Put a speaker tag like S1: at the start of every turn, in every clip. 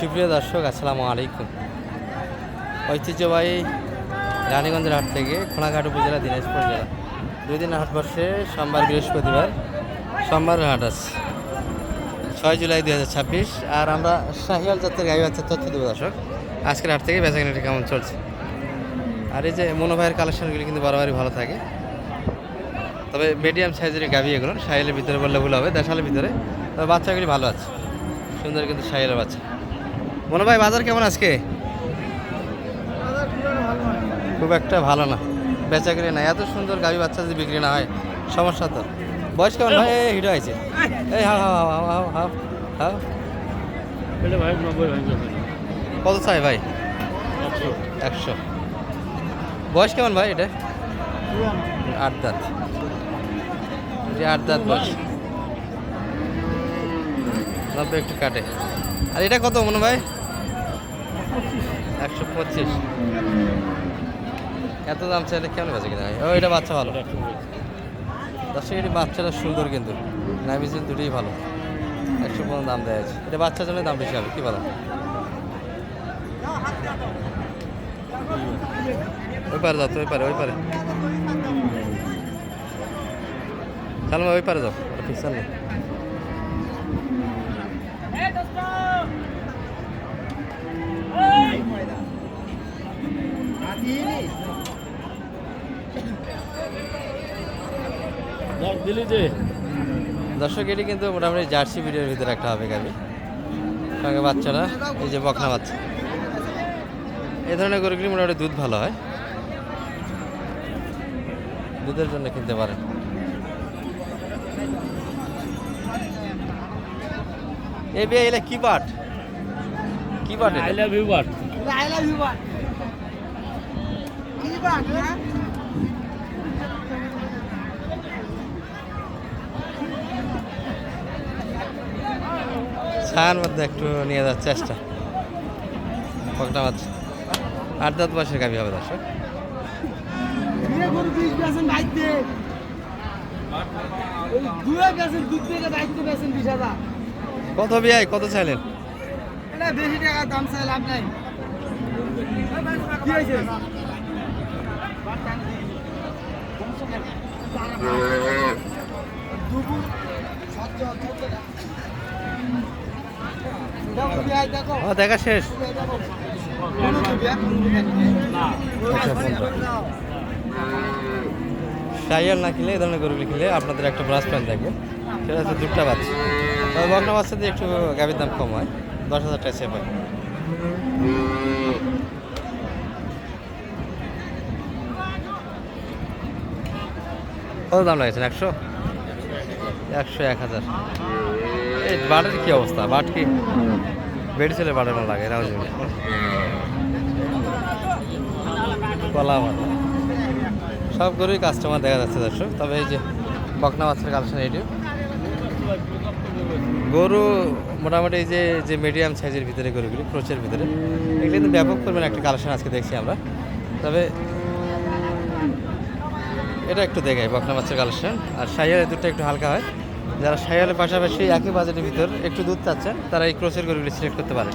S1: সুপ্রিয় দর্শক আসসালামু আলাইকুম। ঐতিহ্যবাহী রানীগঞ্জের হাট থেকে খোলাঘাট উপজেলা দিনাজপুর জেলা 2 দিন হাট বসে। সোমবার বৃহস্পতিবার সোমবার হাট আছে 6 জুলাই 2026। আর আমরা শাহিয়াল জাতের গাই বাচ্চার তথ্য দেবো দর্শক। আজকের হাট থেকে বেচাকেনাটা কেমন চলছে। আর এই যে মনো ভাইয়ের কালেকশনগুলি কিন্তু বরাবরই ভালো থাকে, তবে মিডিয়াম সাইজের গাভি এগুলো শাহিয়ালের ভিতরে বললে ভুল হবে, দেশালের ভিতরে। তবে বাচ্চাগুলি ভালো আছে, সুন্দর কিন্তু শাহিয়ালের বাচ্চা। মনো ভাই বাজার কেমন আজকে? খুব একটা ভালো না, বেচা কিনে না। এত সুন্দর গাভি বাচ্চা যদি বিক্রি না হয় সমস্যা তো। বয়স কেমন ভাই? হিট হয়েছে এই হাও হাও হাও হাও হাও হাও। কত চাই ভাই? 100। বয়স কেমন ভাই? এটা 8 দাঁত। এটা 8 দাঁত বয়স, 90 একটু কাটে। আর এটা কত মনে ভাই? 125। এত দাম চাইলে কেমন বেঁচে কিনা হয়? ও এটা বাচ্চা ভালো দর্শক, এটি বাচ্চাটা সুন্দর কিন্তু নাইমিসিল দুটোই ভালো। 115 দাম দেওয়া আছে। এটা বাচ্চার জন্য দাম বেশি হবে, কি বলা? ওই পারে যাও তো, ওই পারে চাল ওই পারে যাও, ওটা ফিক্সার নেই। দর্শক এটি কিন্তু মোটামুটি জার্সি ভিডিওর ভিতরে একটা হবে গাবি, সঙ্গে বাচ্চারা এই যে বকনা বাচ্চা। এই ধরনের গরুগুলি মোটামুটি দুধ ভালো হয়, দুধের জন্য কিনতে পারেন। এই বিয়ে এলে কি বাট, কি but? I love you but, I love you but, কি বাট? ছায়ার মধ্যে একটু নিয়ে যাওয়ার চেষ্টা। বকনা বাচ্চা 8 দাঁত বয়সের গাভি হবে দর্শক। কত বিয়াই, কত চাইলেন?
S2: বেশি টাকা দাম চাই লাভ নাই। কি হয়েছে?
S1: দেখা শেষ। শাহিয়াল না কিনলে, এই ধরনের গরুগুলি কিনলে আপনাদের একটা ব্রাশ প্যান্ট থাকবে, সেটা হচ্ছে দুধটা বাচ্চা। তবে বকনা বাচ্চা দিয়ে একটু গাভীর দাম কম হয়, 10,000 টাকা সেভ হয়। কত দাম লাগেছেন? 100, 1000। এই বাটের কি অবস্থা? বাট কি বেড়ি ছেলে বাটের মতো লাগে? রাউজ কলা ভালো, সব গরুই কাস্টমার দেখা যাচ্ছে দর্শক। তবে এই যে বকনা বাচ্চার কালেকশন, এটিও গরু মোটামুটি এই যে মিডিয়াম সাইজের ভিতরে গরুগুলি, ক্রোচের ভিতরে, এগুলি কিন্তু ব্যাপক পরিমাণে একটা কালেকশন আজকে দেখছি আমরা। তবে এটা একটু দেখাই বকনা বাচ্চার কালেকশন। আর শাহিয়ালের দুধটা একটু হালকা হয়। যারা শাহিয়ালের পাশাপাশি একই বাজেটের ভিতর একটু দুধ চাচ্ছেন, তারা এই ক্রোচের গরুগুলি সিলেক্ট করতে পারে।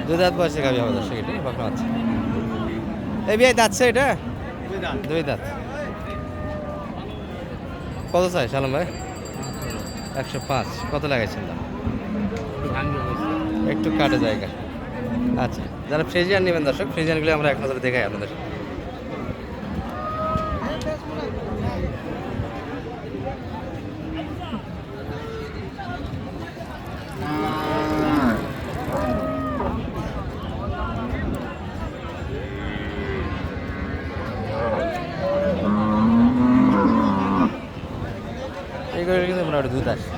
S1: দুই দাঁত বয়সে গাভি হবে দর্শক, এটি বকনা বাচ্চা। এই বিয়ে দাঁতছে এটা? 2 দাঁত। কত চাই সালাম ভাই? 105। কত লাগাইছেন দাম? একটু কাটে জায়গা। আচ্ছা, যারা ফ্রিজিয়ান নেবেন দর্শক, ফ্রিজিয়ানগুলি আমরা এক নজরে দেখাই আপনাদের। এই করে কিন্তু মোটামুটি দুধ আসে।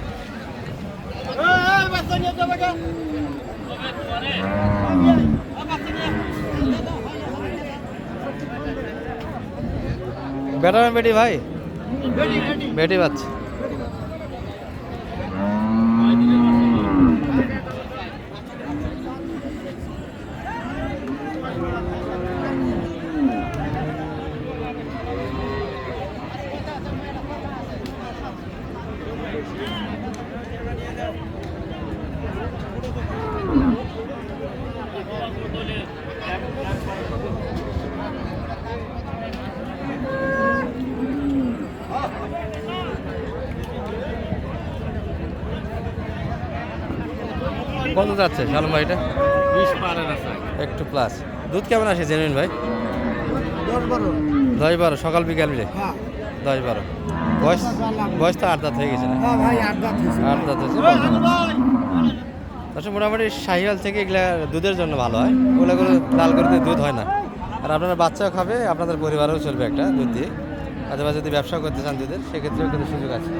S1: বেটা না বেটি ভাই? বেটি বাচ্চা। কত যাচ্ছে শালম ভাই এটা?
S2: 20 পারের আছে
S1: একটু প্লাস। দুধ কেমন আসে জেনুইন ভাই?
S2: 10-12
S1: 10-12 সকাল বিকাল মিলে
S2: হ্যাঁ
S1: 10-12। বয়স বয়স তো 8 দাঁত হয়ে গেছে না?
S2: হ্যাঁ ভাই 8 দাঁত হয়েছে
S1: 8 দাঁত হয়েছে। আচ্ছা মোটামুটি শাহিওয়াল থেকে এগুলা দুধের জন্য ভালো হয়, ওগুলো করে লাল করে দিয়ে দুধ হয় না। আর আপনারা বাচ্চাও খাবে, আপনাদের পরিবারও চলবে একটা দুধ দিয়ে। অথবা যদি ব্যবসা করতে চান দুধের, সেক্ষেত্রেও কিন্তু সুযোগ আছে।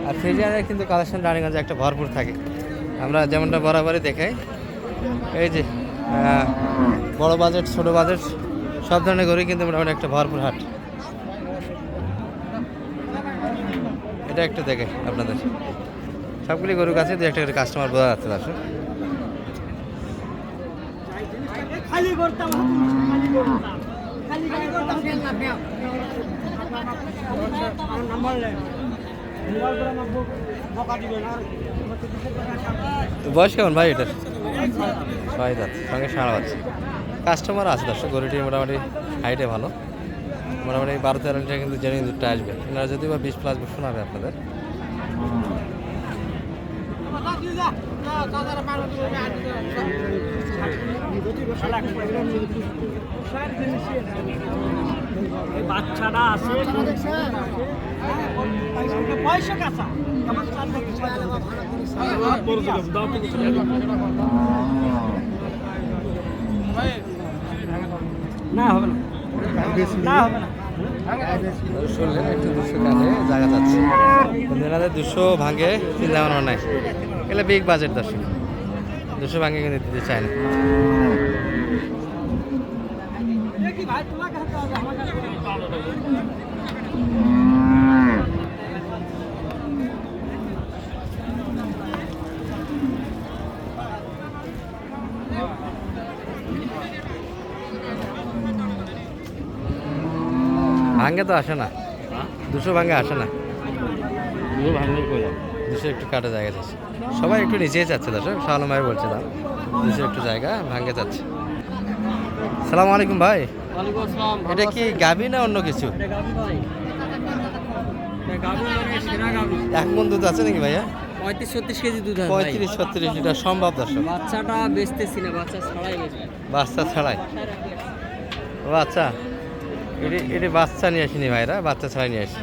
S1: আর ফ্রিজিয়ানের কিন্তু কালেকশন রানীগঞ্জে একটা ভরপুর থাকে, আমরা যেমনটা বরাবরই দেখাই। এই যে বড় বাজেট ছোট বাজেট সব ধরনের গরুই কিন্তু মোটামুটি একটা ভরপুর হাট। এটা একটু দেখে আপনাদের সবগুলি গরুর কাছে দু একটা করে কাস্টমার বোঝা যাচ্ছে দর্শক।
S2: খালি করতাম খালি করতাম নাম্বার লে মোবাইল করে আমাকে বকা দিবেন আর
S1: বয়স কেমন ভাই এটার? 6 দাঁত সঙ্গে সারা আছে। কাস্টমার আছে দর্শক, গরুটি মোটামুটি হাইটে ভালো, মোটামুটি 12-13 লিটার কিন্তু জেনুইন দুধটা আসবে। এনারা যদি বা 20 প্লাস শোনাবে আপনাদের।
S2: বাচ্চাটা আছে পয়সা কাঁচা না হবে না না হবে না
S1: শুনলেন একটু 200 কাছে জায়গা যাচ্ছে, কিন্তু এনাদের 200 ভাঙে চিন্তা ভাবনা নাই। এগুলো বিগ বাজেট দর্শক, 200 ভাঙে কিন্তু দিতে চায় না।
S2: ভাই তোমার কাছে আমার কাছে
S1: ভাঙে তো আসে না, 200 ভাঙে আসে না, 200 একটু কাটা জায়গা যাচ্ছে। সবাই একটু নিচেই যাচ্ছে দর্শক, শালম ভাই বলছে দাম 200 একটু জায়গা ভাঙে যাচ্ছে। সালাম আলাইকুম ভাই,
S2: ওয়ালাইকুম আসসালাম।
S1: এটা কি গাভী না অন্য কিছু?
S2: এটা গাবি ভাই, এটা গাবি মানে সেরা গাবি।
S1: এক মন দুধ আছে নাকি ভাইয়া?
S2: 35-36 কেজি দুধ হয় ভাই।
S1: 35-36 লিটার সম্ভব দর্শক?
S2: বাচ্চাটা বেচতেছি না, বাচ্চা ছাড়াই বেচি।
S1: বাচ্চা ছাড়াই? ও আচ্ছা, এটি বাচ্চা নিয়ে আসিনি ভাইরা, বাচ্চা ছাড়াই নিয়ে আসি।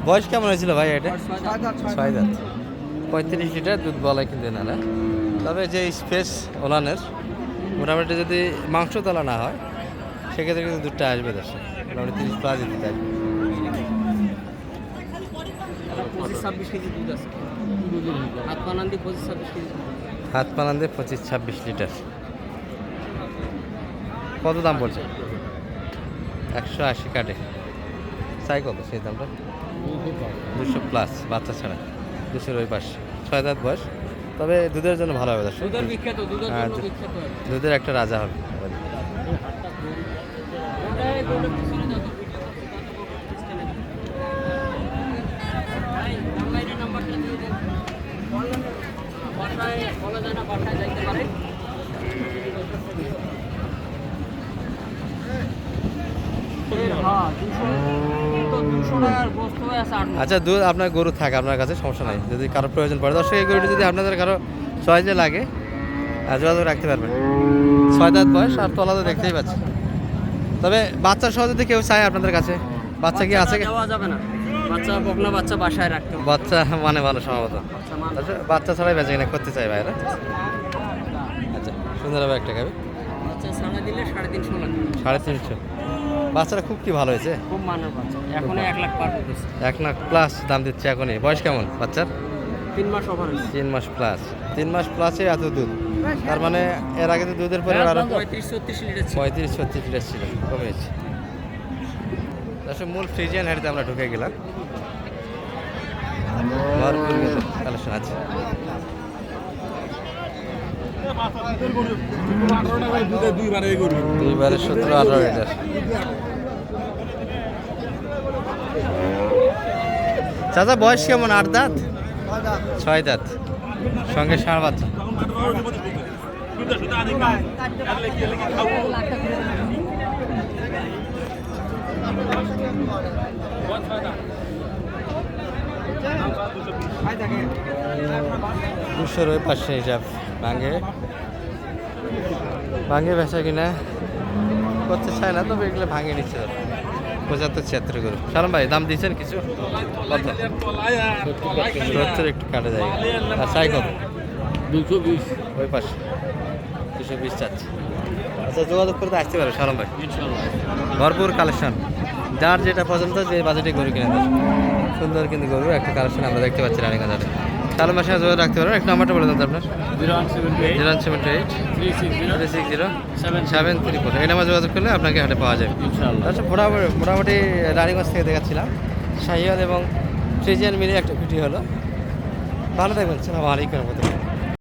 S1: বয়স কেমন হয়েছিল ভাই এটা? 6 দাঁত। 35 লিটার দুধ বলায় কিন্তু এনারা। তবে যে স্পেস ওলানের মোটামুটি যদি মাংস তোলা না হয় সেক্ষেত্রে কিন্তু দুধটা আসবে দর্শক, মোটামুটি 30 প্লাস দিতে আসবে।
S2: 25-26 কেজি দুধ আছে। হাত বানান দিয়ে 25-26 কেজি।
S1: হাত পানান দিয়ে 25-26 লিটার। কত দাম বলছে? 180 কাটে। চাই কত সেই দামটা? 200 প্লাস বাচ্চা ছাড়া, 200 ওই পাশ। 6 দাঁত বয়স, তবে দুধের জন্য ভালো হবে দর্শক।
S2: দুধের বিখ্যাত, দুধের
S1: হ্যাঁ,
S2: জন্য বিখ্যাত।
S1: দুধের একটা রাজা হবে।
S2: ওটাই গোটা পিছনে যত ভাই অনলাইনে নাম্বারটা দিয়ে দেন। বাসায় বলা যায় না, বাসায় যাইতে পারে। হ্যাঁ 200 টাকার বস্তু আছে 8।
S1: আচ্ছা, দুধ আপনার গরু থাকে আপনার কাছে, সমস্যা নাই। যদি কারো প্রয়োজন পড়ে দর্শক, এই গরুটি যদি আপনাদের কারো চয়েসে লাগে যোগাযোগ রাখতে পারবেন। 6 দাঁত বয়স, আর তলা তো দেখতেই পাচ্ছি। তবে বাচ্চার সহ যদি কেউ চায় আপনাদের কাছে, বাচ্চা কি আছে?
S2: দেওয়া যাবে না, বাচ্চা বকনা বাচ্চা বাসায় রাখতে হবে।
S1: বাচ্চা মানে ভালো সম্ভবত,
S2: বাচ্চা মানে
S1: আচ্ছা বাচ্চা ছাড়াই বেঁচে কিনা করতে চাই ভাইরা। আচ্ছা, সুন্দর হবে একটা গাবি।
S2: বাচ্চা ছাড়া দিলে 350 লাগে।
S1: 350। বাচ্চাটা খুব কি ভালো হয়েছে,
S2: খুব মানের বাচ্চা, এখনই 1 লাখ পার করতেছে।
S1: 1 লাখ প্লাস দাম দিচ্ছে এখনই। বয়স কেমন বাচ্চার?
S2: 3 মাস ওভার হয়েছে।
S1: 3 মাস প্লাস। 3 মাস প্লাসে এত দুধ, তার মানে এর আগে তো দুধের পরিমাণ আরো
S2: 35-36 লিটার ছিল।
S1: 35-36 লিটার ছিল, কমেছে। দর্শক, মূল ফ্রিজিয়ান হাড়িতে আমরা ঢুকে গেলাম। ভরপুর কালেকশন আছে। দুইবারে 17-18 লিটার। চাচা বয়স কেমন? 8 দাঁত? 6 দাঁত সঙ্গে ষাঁড় বাচ্চা। দুশোর ওই পাশে হিসাব ভাঙে ভাঙে বেচা কিনা করতে চায় না, তবে এগুলো ভাঙে নিচ্ছে 75-76 করে। সালাম ভাই দাম দিয়েছেন কিছু? কত? 70 একটু কাটা যায়। আর চাই কত?
S3: 220
S1: ওই পাশে 220 চাচ্ছে। আচ্ছা, যোগাযোগ করতে আসতে পারো সালাম ভাই।
S3: ইনশাআল্লাহ।
S1: ভরপুর কালেকশন, যার যেটা পছন্দ যে বাজেটে গরু কিনে দেয়। সুন্দর কিন্তু গরু একটা কালেকশন আমরা দেখতে পাচ্ছি রানীগঞ্জ হাটে। সালাম ভাইয়ের সঙ্গে যোগাযোগ রাখতে পারবেন। এক নাম্বারটা বলে দেন তো আপনার।
S3: 0178
S1: 078
S3: 360
S1: 360 734। এই নাম্বার যোগাযোগ করলে আপনাকে হাটে পাওয়া যাবে।
S3: ইনশাআল্লাহ।
S1: আচ্ছা, মোটামুটি রানীগঞ্জ থেকে দেখাচ্ছিলাম শাহিওয়াল এবং ফ্রিজিয়ান মিলে একটা ভিডিও হলো। ভালো থাকবেন, সালাম আলাইকুম।